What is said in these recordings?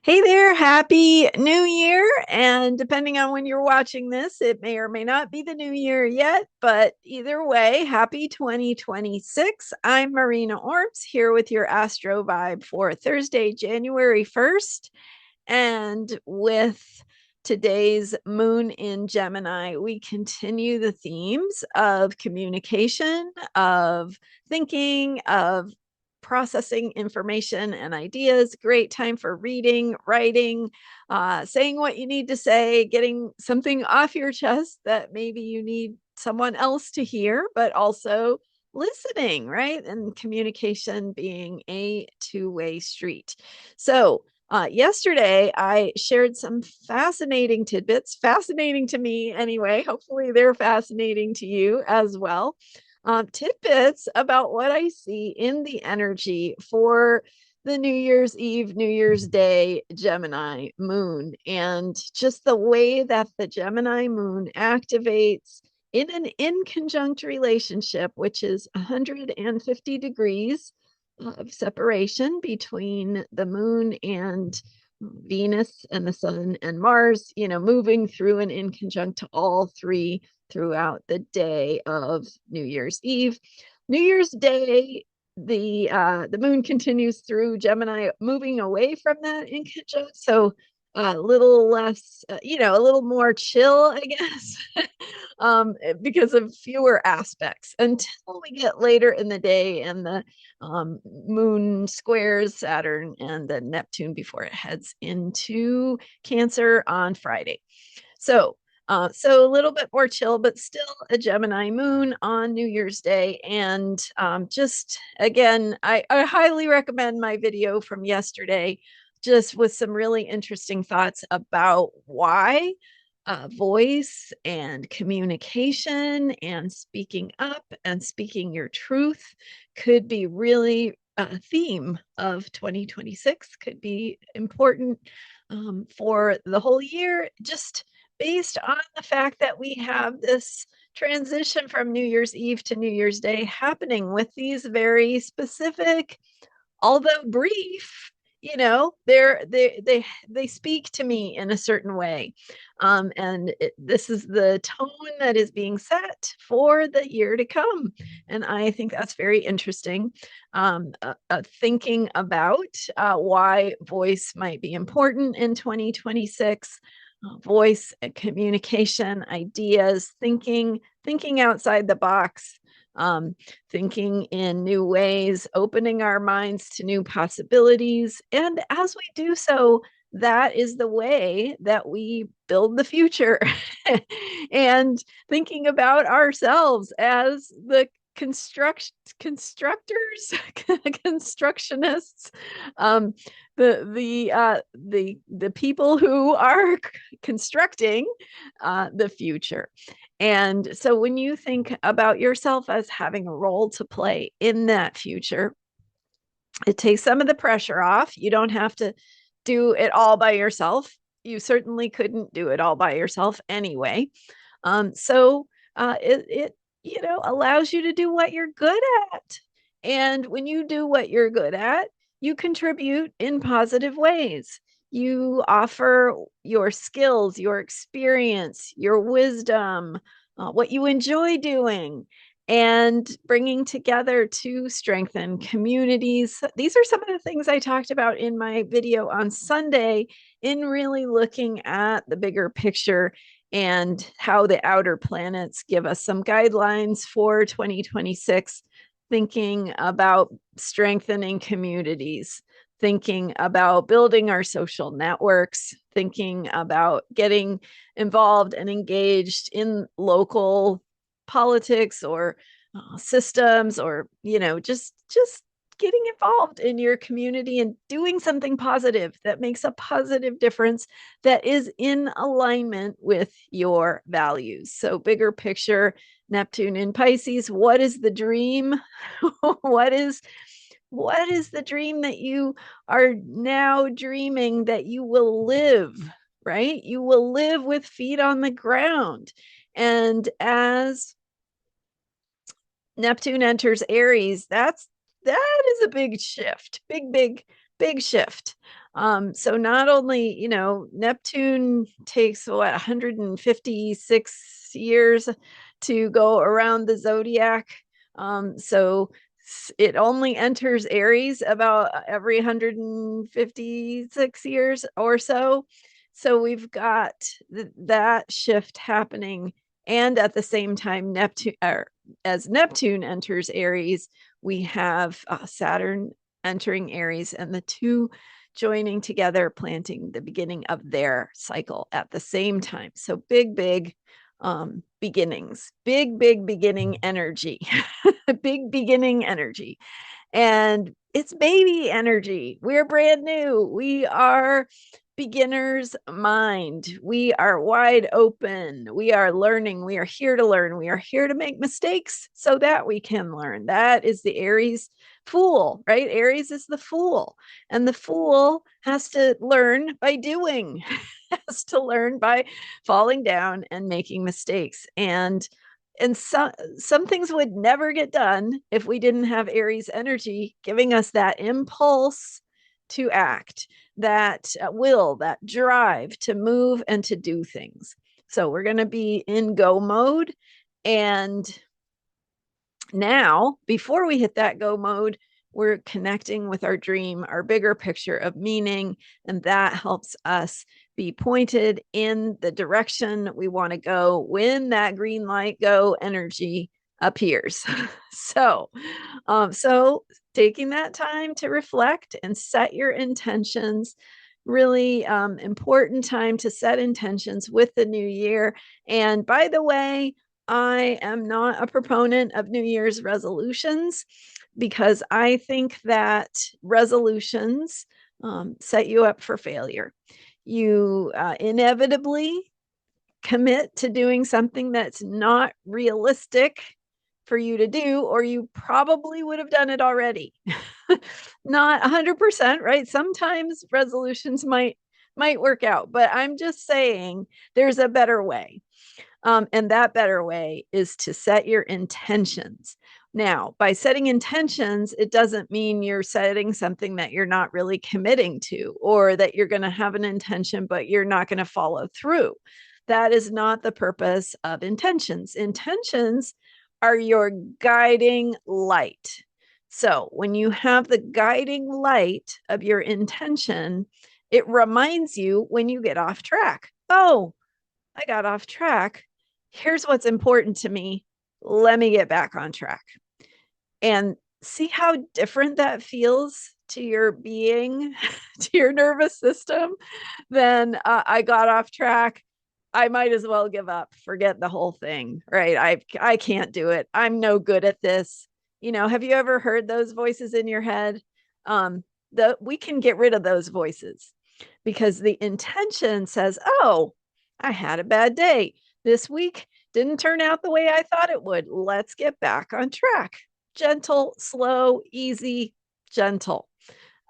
Hey there, happy new year. And depending on when you're watching this, it may or may not be the new year yet, but either way, happy 2026. I'm Marina Orbs here with your Astro vibe for Thursday, January 1st. And with today's moon in Gemini, we continue the themes of communication, of thinking, of processing information and ideas. Great time for reading, writing, saying what you need to say, getting something off your chest that maybe you need someone else to hear, but also listening, right? And communication being a two-way street. So, yesterday, I shared some fascinating tidbits, fascinating to me anyway. Hopefully, they're fascinating to you as well. Tidbits about what I see in the energy for the New Year's Eve, New Year's Day Gemini moon, and just the way that the Gemini moon activates in an inconjunct relationship, which is 150 degrees of separation between the moon and Venus and the sun and Mars, moving through and in conjunct to all three throughout the day of New Year's Eve. New Year's Day, the moon continues through Gemini, moving away from that in conjunct. So a little less, a little more chill, I guess, because of fewer aspects until we get later in the day and the moon squares Saturn and the Neptune before it heads into Cancer on Friday. So a little bit more chill, but still a Gemini moon on New Year's Day. And just again, I highly recommend my video from yesterday, just with some really interesting thoughts about why voice and communication and speaking up and speaking your truth could be really a theme of 2026, could be important for the whole year, just based on the fact that we have this transition from New Year's Eve to New Year's Day happening with these very specific, although brief, they speak to me in a certain way, and this is the tone that is being set for the year to come, and I think that's very interesting. Thinking about why voice might be important in 2026, voice and communication, ideas, thinking outside the box, thinking in new ways, opening our minds to new possibilities. And as we do so, that is the way that we build the future. And thinking about ourselves as the constructors, constructionists, um, the people who are constructing the future. And so when you think about yourself as having a role to play in that future, it takes some of the pressure off. You don't have to do it all by yourself. You certainly couldn't do it all by yourself anyway. So it allows you to do what you're good at. And when you do what you're good at, you contribute in positive ways. You offer your skills, your experience, your wisdom, what you enjoy doing, and bringing together to strengthen communities. These are some of the things I talked about in my video on Sunday, in really looking at the bigger picture and how the outer planets give us some guidelines for 2026, thinking about strengthening communities, thinking about building our social networks, thinking about getting involved and engaged in local politics or systems, or just getting involved in your community and doing something positive that makes a positive difference, that is in alignment with your values. So bigger picture, Neptune in Pisces, what is the dream? what is what is the dream that you are now dreaming that you will live, right? You will live with feet on the ground. And as Neptune enters Aries, that is a big shift, big big shift. So not only, Neptune takes what, 156 years to go around the zodiac. So it only enters Aries about every 156 years or so. So we've got that shift happening. And at the same time, as Neptune enters Aries, we have Saturn entering Aries, and the two joining together, planting the beginning of their cycle at the same time. So big beginnings, big beginning energy, big beginning energy. And it's baby energy. We're brand new. We are beginner's mind. We are wide open. We are learning. We are here to learn. We are here to make mistakes so that we can learn. That is the Aries fool, right? Aries is the fool, and the fool has to learn by doing, has to learn by falling down and making mistakes. And some things would never get done if we didn't have Aries energy giving us that impulse to act, that will, that drive to move and to do things. So we're going to be in go mode. And now, before we hit that go mode, we're connecting with our dream, our bigger picture of meaning, and that helps us be pointed in the direction we want to go when that green light go energy appears. So taking that time to reflect and set your intentions, really important time to set intentions with the new year. And by the way, I am not a proponent of New Year's resolutions, because I think that resolutions set you up for failure. You inevitably commit to doing something that's not realistic for you to do, or you probably would have done it already. Not 100%, right? Sometimes resolutions might work out, but I'm just saying there's a better way. And that better way is to set your intentions. Now, by setting intentions, it doesn't mean you're setting something that you're not really committing to, or that you're going to have an intention, but you're not going to follow through. That is not the purpose of intentions. Intentions are your guiding light. So when you have the guiding light of your intention, it reminds you when you get off track. Oh, I got off track. Here's what's important to me. Let me get back on track. And see how different that feels to your being, to your nervous system, than I got off track. I might as well give up, forget the whole thing, right? I can't do it. I'm no good at this. Have you ever heard those voices in your head? We can get rid of those voices, because the intention says, oh, I had a bad day. This week didn't turn out the way I thought it would. Let's get back on track. Gentle, slow, easy, gentle.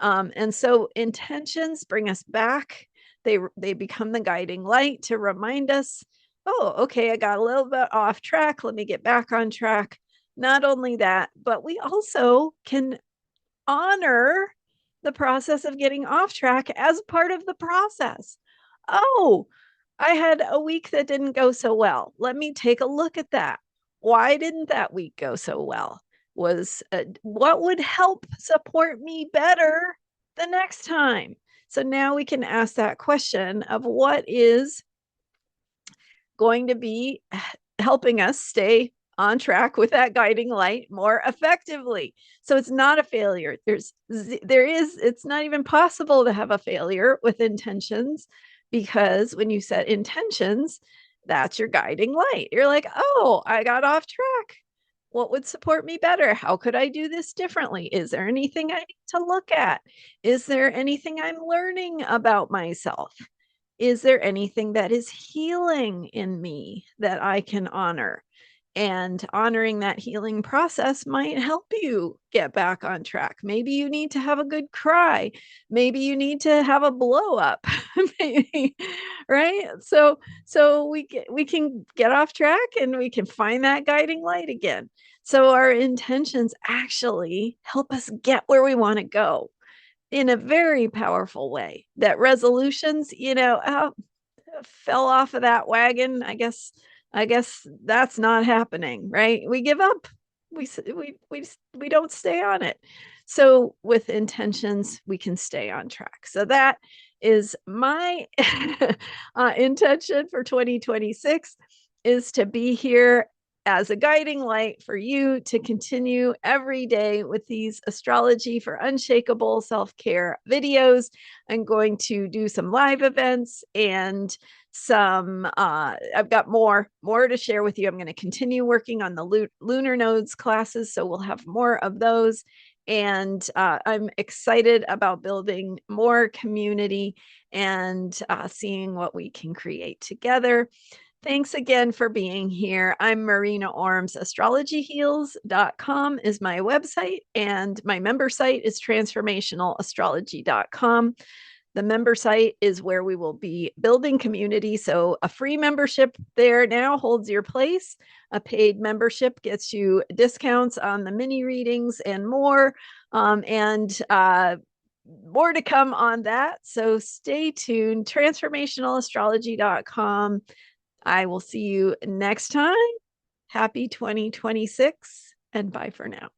And so intentions bring us back. They become the guiding light to remind us, oh, okay, I got a little bit off track. Let me get back on track. Not only that, but we also can honor the process of getting off track as part of the process. Oh, I had a week that didn't go so well. Let me take a look at that. Why didn't that week go so well? What would help support me better the next time? So now we can ask that question of what is going to be helping us stay on track with that guiding light more effectively. So it's not a failure. It's not even possible to have a failure with intentions, because when you set intentions, that's your guiding light. You're like, oh, I got off track. What would support me better? How could I do this differently? Is there anything I need to look at? Is there anything I'm learning about myself? Is there anything that is healing in me that I can honor? And honoring that healing process might help you get back on track. Maybe you need to have a good cry. Maybe you need to have a blow up. Maybe, right? So we can get off track and we can find that guiding light again. So our intentions actually help us get where we want to go. in a very powerful way. That resolutions, fell off of that wagon. I guess that's not happening, right? We give up. We don't stay on it. So with intentions, we can stay on track. So that is my intention for 2026, is to be here as a guiding light for you to continue every day with these astrology for unshakable self-care videos. I'm going to do some live events and some I've got more to share with you. I'm going to continue working on the lunar nodes classes, so we'll have more of those. And I'm excited about building more community and seeing what we can create together. Thanks again for being here. I'm Marina Orms. Astrologyheals.com is my website, and my member site is transformationalastrology.com. The member site is where we will be building community. So a free membership there now holds your place. A paid membership gets you discounts on the mini readings and more. And more to come on that. So stay tuned. Transformationalastrology.com. I will see you next time. Happy 2026, and bye for now.